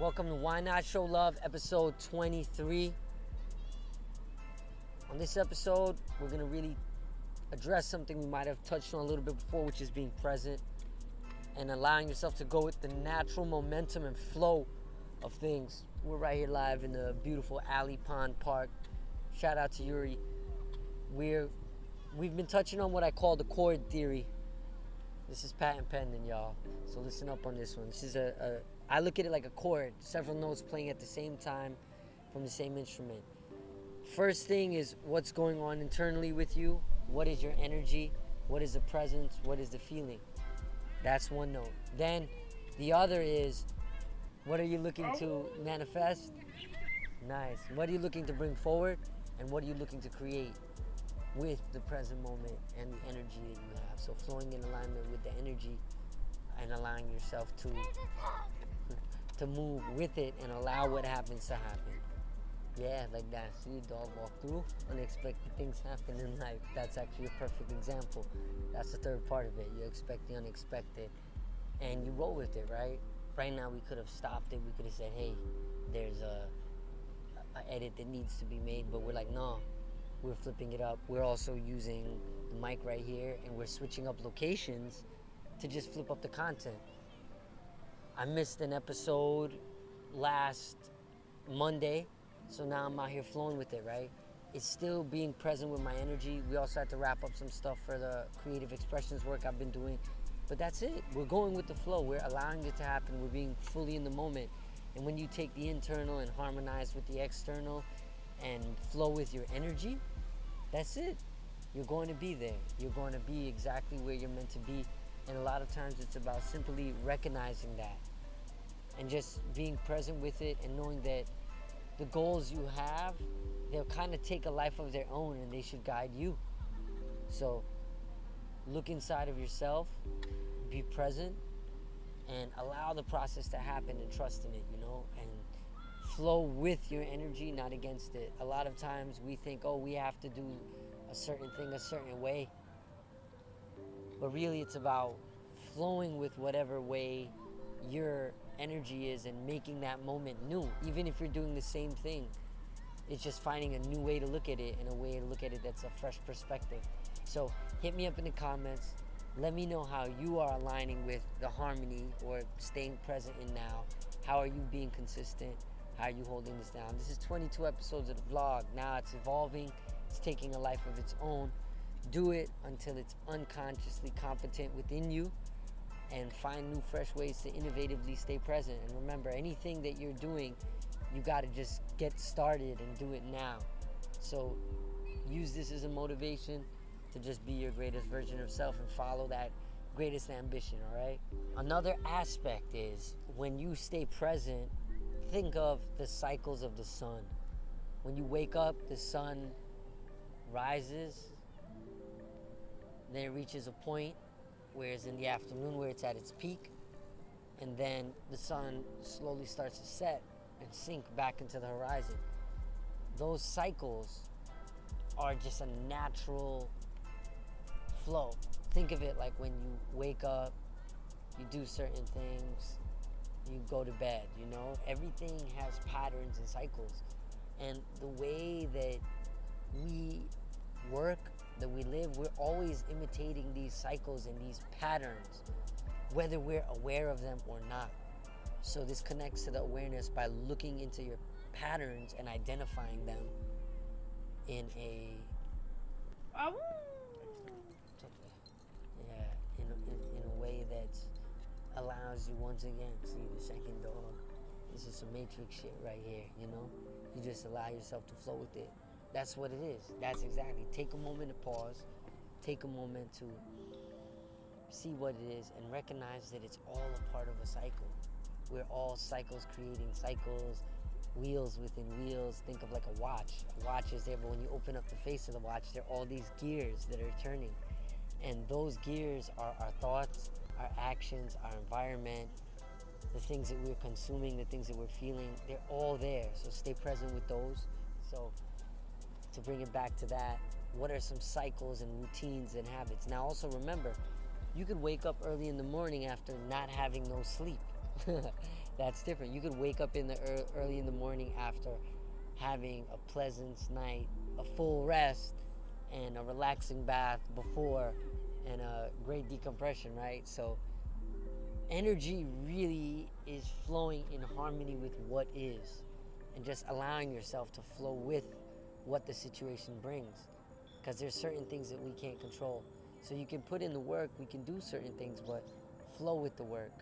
Welcome to Why Not Show Love, episode 23. On this episode, we're going to really address something we might have touched on a little bit before, which is being present and allowing yourself to go with the natural momentum and flow of things. We're right here live in the beautiful Alley Pond Park. Shout out to Yuri. We've been touching on what I call the chord theory. This is patent pending, y'all. So listen up on this one. This is I look at it like a chord, several notes playing at the same time from the same instrument. First thing is what's going on internally with you. What is your energy? What is the presence? What is the feeling? That's one note. Then the other is, what are you looking to manifest? Nice. What are you looking to bring forward? And what are you looking to create with the present moment and the energy that you have? So flowing in alignment with the energy and allowing yourself to move with it and allow what happens to happen. Yeah, like that. See a dog walk through, unexpected things happen in life. That's actually a perfect example. That's the third part of it. You expect the unexpected and you roll with it, right? Right now we could have stopped it. We could have said, hey, there's a edit that needs to be made, but we're like, no, we're flipping it up. We're also using the mic right here and we're switching up locations to just flip up the content. I missed an episode last Monday, so now I'm out here flowing with it, right? It's still being present with my energy. We also had to wrap up some stuff for the creative expressions work I've been doing, but that's it. We're going with the flow. We're allowing it to happen. We're being fully in the moment. And when you take the internal and harmonize with the external and flow with your energy, that's it. You're going to be there. You're going to be exactly where you're meant to be. And a lot of times it's about simply recognizing that and just being present with it and knowing that the goals you have, they'll kind of take a life of their own and they should guide you. So look inside of yourself, be present, and allow the process to happen and trust in it, and flow with your energy, not against it. A lot of times we think, we have to do a certain thing a certain way. But really it's about flowing with whatever way your energy is and making that moment new. Even if you're doing the same thing, it's just finding a new way to look at it and a way to look at it that's a fresh perspective. So hit me up in the comments. Let me know how you are aligning with the harmony or staying present in now. How are you being consistent? How are you holding this down? This is 22 episodes of the vlog. Now it's evolving. It's taking a life of its own. Do it until it's unconsciously competent within you and find new, fresh ways to innovatively stay present. And remember, anything that you're doing, you got to just get started and do it now. So use this as a motivation to just be your greatest version of self and follow that greatest ambition, all right? Another aspect is when you stay present, think of the cycles of the sun. When you wake up, the sun rises, then it reaches a point where it's in the afternoon where it's at its peak, and then the sun slowly starts to set and sink back into the horizon. Those cycles are just a natural flow. Think of it like when you wake up, you do certain things, you go to bed, Everything has patterns and cycles. And the way that we work, that we live, we're always imitating these cycles and these patterns, whether we're aware of them or not. So this connects to the awareness by looking into your patterns and identifying them in a in a way that allows you, once again, see the second dog. This is some matrix shit right here, You just allow yourself to flow with it. That's what it is. That's exactly. Take a moment to pause. Take a moment to see what it is and recognize that it's all a part of a cycle. We're all cycles creating cycles, wheels within wheels. Think of like a watch. A watch is there, but when you open up the face of the watch, there are all these gears that are turning. And those gears are our thoughts, our actions, our environment, the things that we're consuming, the things that we're feeling. They're all there. So stay present with those. So to bring it back to that, what are some cycles and routines and habits? Now also remember, you could wake up early in the morning after not having no sleep. That's different. You could wake up in the early in the morning after having a pleasant night, a full rest, and a relaxing bath before, and a great decompression, right? So energy really is flowing in harmony with what is, and just allowing yourself to flow with what the situation brings, because there's certain things that we can't control. So you can put in the work, we can do certain things, but flow with the work.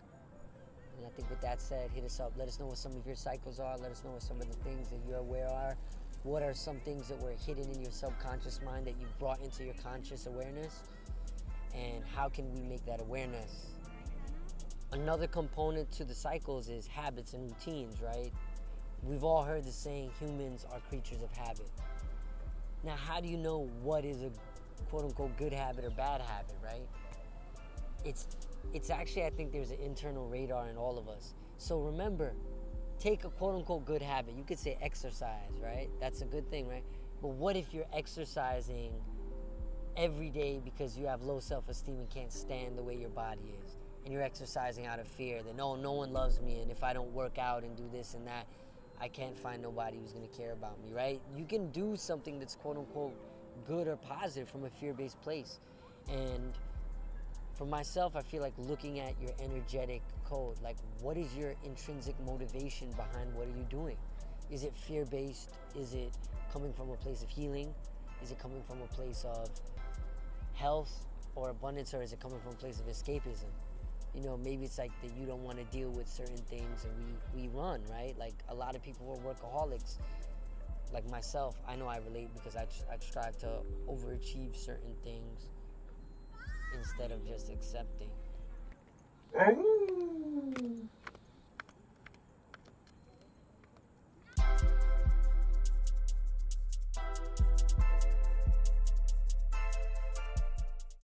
And I think with that said, hit us up. Let us know what some of your cycles are. Let us know what some of the things that you're aware are. What are some things that were hidden in your subconscious mind that you brought into your conscious awareness? And how can we make that awareness? Another component to the cycles is habits and routines, right? We've all heard the saying, humans are creatures of habit. Now, how do you know what is a quote-unquote good habit or bad habit, right? It's actually, I think there's an internal radar in all of us. So remember, take a quote-unquote good habit. You could say exercise, right? That's a good thing, right? But what if you're exercising every day because you have low self-esteem and can't stand the way your body is? And you're exercising out of fear that no one loves me, and if I don't work out and do this and that, I can't find nobody who's going to care about me, right? You can do something that's quote-unquote good or positive from a fear-based place. And for myself, I feel like looking at your energetic code, like what is your intrinsic motivation behind what are you doing? Is it fear-based? Is it coming from a place of healing? Is it coming from a place of health or abundance, or is it coming from a place of escapism? You know, maybe it's like that you don't want to deal with certain things and we run, right? Like a lot of people are workaholics. Like myself, I know I relate because I strive to overachieve certain things instead of just accepting.